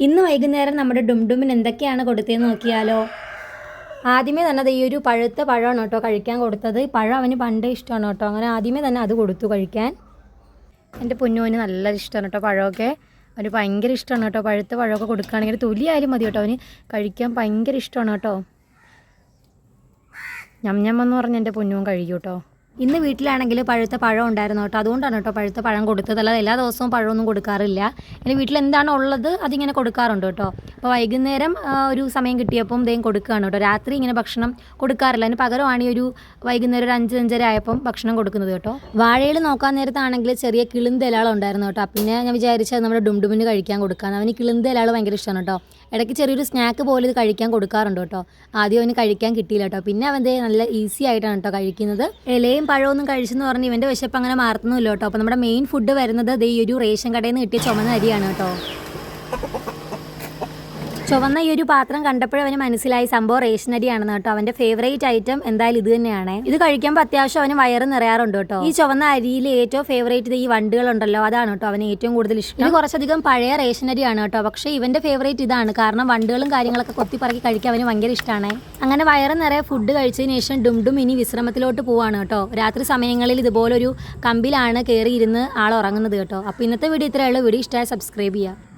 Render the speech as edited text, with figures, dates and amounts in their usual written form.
ഇന്ന് വൈകുന്നേരം നമ്മുടെ ഡുംഡുമിന് എന്തൊക്കെയാണ് കൊടുത്തതെന്ന് നോക്കിയാലോ. ആദ്യമേ തന്നെ ഈ ഒരു പഴുത്ത പഴമാണ് കേട്ടോ കഴിക്കാൻ കൊടുത്തത്. പഴം അവന് പണ്ടേ ഇഷ്ടമാണ് കേട്ടോ. അങ്ങനെ ആദ്യമേ തന്നെ അത് കൊടുത്തു കഴിക്കാൻ. എൻ്റെ പൊന്നുവിന് നല്ല ഇഷ്ടമാണ് കേട്ടോ പഴമൊക്കെ. അവന് ഭയങ്കര ഇഷ്ടമാണ് കേട്ടോ. പഴുത്ത പഴമൊക്കെ കൊടുക്കുകയാണെങ്കിൽ തൊലിയായാലും മതി കേട്ടോ. അവന് കഴിക്കാൻ ഭയങ്കര ഇഷ്ടമാണ് കേട്ടോ. ഞമ്മന്ന് പറഞ്ഞ് എൻ്റെ പൊന്നുവും കഴിക്കും കേട്ടോ. ഇന്ന് വീട്ടിലാണെങ്കിൽ പഴുത്ത പഴം ഉണ്ടായിരുന്നു കേട്ടോ. അതുകൊണ്ടാണ് കേട്ടോ പഴുത്ത പഴം കൊടുത്തത്. അല്ലാതെ എല്ലാ ദിവസവും പഴമൊന്നും കൊടുക്കാറില്ല. ഇനി വീട്ടിൽ എന്താണോ ഉള്ളത് അതിങ്ങനെ കൊടുക്കാറുണ്ട് കേട്ടോ. അപ്പോൾ വൈകുന്നേരം ഒരു സമയം കിട്ടിയപ്പം ഇതേം കൊടുക്കുകയാണ് കേട്ടോ. രാത്രി ഇങ്ങനെ ഭക്ഷണം കൊടുക്കാറില്ല. അതിന് പകരമാണ് ഈ ഒരു വൈകുന്നേരം ഒരു 5-5:30 ആയപ്പം ഭക്ഷണം കൊടുക്കുന്നത് കേട്ടോ. വാഴയിൽ നോക്കാൻ നേരത്താണെങ്കിൽ ചെറിയ കിളിന്ത ഇലകളുണ്ടായിരുന്നു കേട്ടോ. പിന്നെ ഞാൻ വിചാരിച്ചത് നമ്മുടെ ഡുംഡുമിന് കഴിക്കാൻ കൊടുക്കാൻ. അവന് കിളിന്ത ഇലകൾ ഭയങ്കര ഇഷ്ടമാണ് കേട്ടോ. ഇടയ്ക്ക് ചെറിയൊരു സ്നാക്ക് പോലെ ഇത് കഴിക്കാൻ കൊടുക്കാറുണ്ട് കേട്ടോ. ആദ്യം അവന് കഴിക്കാൻ കിട്ടിയില്ല കേട്ടോ. പിന്നെ അവൻ്റെ നല്ല ഈസി ആയിട്ടാണ് കേട്ടോ കഴിക്കുന്നത്. ഇലയും പഴമൊന്നും കഴിച്ചെന്ന് പറഞ്ഞ് ഇവൻ്റെ വിശപ്പ് അങ്ങനെ മാറുന്നില്ല കേട്ടോ. അപ്പോൾ നമ്മുടെ മെയിൻ ഫുഡ് വരുന്നത് ഈ ഒരു റേഷൻ കടയിൽ നിന്ന് കിട്ടിയ ചുമന്ന അരിയാണ് കേട്ടോ. ചുവന്ന ഈ ഒരു പാത്രം കണ്ടപ്പോഴേ അവന് മനസ്സിലായി സംഭവം റേഷൻ അരിയാണെന്ന് കേട്ടോ. അവൻ്റെ ഫേവറേറ്റ് ഐറ്റം എന്തായാലും ഇത് തന്നെയാണ്. ഇത് കഴിക്കുമ്പോൾ അത്യാവശ്യം അവന് വയറ് നിറയാറുണ്ട് കേട്ടോ. ഈ ചുവന്ന അരിയിൽ ഏറ്റവും ഫേവറേറ്റ് ഈ വണ്ടുകളുണ്ടല്ലോ, അതാണ് കേട്ടോ അവന് ഏറ്റവും കൂടുതൽ ഇഷ്ടം. ഇത് കുറച്ചധികം പഴയ റേഷൻ അരിയാണ് കേട്ടോ. പക്ഷേ ഇവൻ്റെ ഫേവറേറ്റ് ഇതാണ്. കാരണം വണ്ടുകളും കാര്യങ്ങളൊക്കെ കൊത്തിപ്പറക്കി കഴിക്കാൻ അവന് ഭയങ്കര ഇഷ്ടമാണ്. അങ്ങനെ വയറ് നിറയെ ഫുഡ് കഴിച്ചതിന് ശേഷം ഡുംഡും ഇനി വിശ്രമത്തിലോട്ട് പോവാണ് കേട്ടോ. രാത്രി സമയങ്ങളിൽ ഇതുപോലൊരു കമ്പിലാണ് കയറിയിരുന്ന് ആൾ ഉറങ്ങുന്നത് കേട്ടോ. അപ്പോൾ ഇന്നത്തെ വീഡിയോ ഇത്രയേ ഉള്ളൂ. വീഡിയോ ഇഷ്ടമായി സബ്സ്ക്രൈബ് ചെയ്യുക.